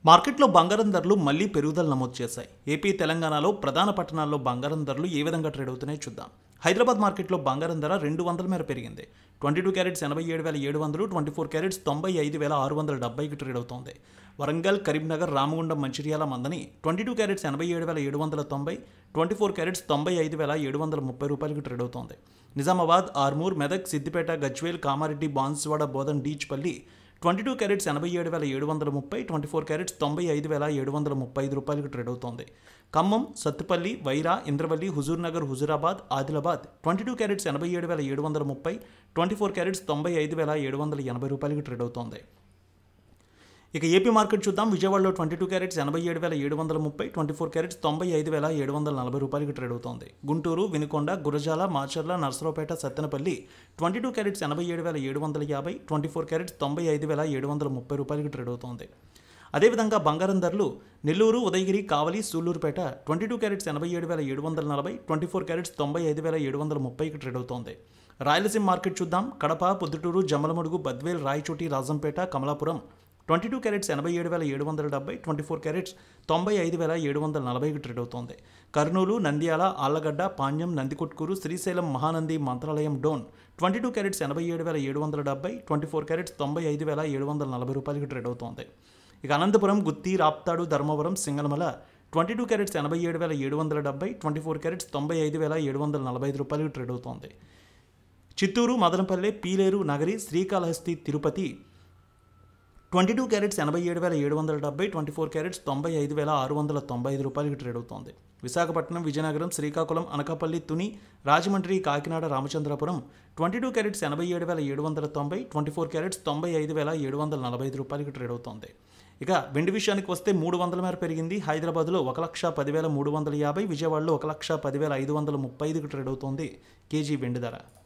మార్కెట్లో బంగారం ధరలు మళ్లీ పెరుగుదల నమోదు చేశాయి. ఏపీ, తెలంగాణలో ప్రధాన పట్టణాల్లో బంగారం ధరలు ఏ విధంగా ట్రేడ్ అవుతున్నాయో చూద్దాం. హైదరాబాద్ మార్కెట్లో బంగారం ధర 200 మేర పెరిగింది. 22 క్యారెట్స్ 87,700, 24 క్యారెట్స్ 95,670కి ట్రేడ్ అవుతోంది. వరంగల్, కరీంనగర్, రామగుండం, మంచిర్యాల, మందని 22 క్యారెట్స్ 87,790, 24 క్యారెట్స్ 95,730 రూపాయలకి ట్రేడ్ అవుతోంది. నిజామాబాద్, ఆర్మూర్, మెదక్, సిద్దిపేట, గజ్వేల్, కామారెడ్డి, బాన్సువాడ, బోధన్, డీచ్పల్లి 22 క్యారెట్స్ 87,730, 24 క్యారెట్స్ 95,735 రూపాయలకు ట్రేడ్ అవుతోంది. ఖమ్మం, సత్తుపల్లి, వైరా, ఇంద్రవల్లి, హుజూర్నగర్, హుజూరాబాద్, ఆదిలాబాద్ 22 క్యారెట్స్ 87,730, 24 క్యారెట్స్ 95,780 రూపాయలకు ట్రేడ్ అవుతోంది. ఇక ఏపీ మార్కెట్ చూద్దాం. విజయవాడలో 22 క్యారెట్స్ 87,730, 24 క్యారెట్స్ 95,740 రూపాయలకి ట్రేడ్ అవుతోంది. గుంటూరు, వినుకొండ, గురజాల, మాచర్ల, నర్సరావుపేట, సత్తెనపల్లి 22 క్యారెట్స్ 87,750, 24 క్యారెట్స్ 95,730 రూపాయలకి ట్రేడ్ అవుతోంది. అదేవిధంగా బంగారం ధరలు నెల్లూరు, ఉదయగిరి, కావలి, సూళ్లూరుపేట 22 క్యారెట్స్ 87,740, 24 క్యారెట్స్ 95,730కి ట్రేడ్ అవుతోంది. రాయలసీమ మార్కెట్ చూద్దాం. కడప, పొద్దుటూరు, జమ్మలమడుగు, బద్వేల్, రాయచోటి, రాజంపేట, కమలాపురం 22 క్యారెట్స్ 87,770, 24 క్యారెట్స్ 95,740కి ట్రేడ్ అవుతోంది. కర్నూలు, నంద్యాల, ఆళ్లగడ్డ, పాణ్యం, నందికొట్కూరు, శ్రీశైలం, మహానంది, మంత్రాలయం, డోన్ 22 క్యారెట్స్ 87,770, 24 క్యారెట్స్ 95,740 రూపాయలకి ట్రేడ్ అవుతోంది. ఇక అనంతపురం, గుత్తి, రాప్తాడు, ధర్మవరం, సింగనమల 22 క్యారెట్స్ 87,770, 24 క్యారెట్స్ 95,745 రూపాయలకి ట్రేడ్ అవుతోంది. చిత్తూరు, మదనపల్లె, పీలేరు, నగరి, శ్రీకాళహస్తి, తిరుపతి 22 క్యారెట్స్ 87,770, 24 క్యారెట్స్ 95,695 రూపాయలకి ట్రేడ్ అవుతోంది. విశాఖపట్నం, విజయనగరం, శ్రీకాకుళం, అనకాపల్లి, తుని, రాజమండ్రి, కాకినాడ, రామచంద్రపురం 22 క్యారెట్స్ 87,790, 24 క్యారెట్స్ 95,745 రూపాయలకి ట్రేడ్ అవుతోంది. ఇక వెండి విషయానికి వస్తే 300 మేర పెరిగింది. హైదరాబాద్లో 1,10,350, విజయవాడలో 1,10,535కి ట్రేడ్ అవుతోంది కేజీ వెండి ధర.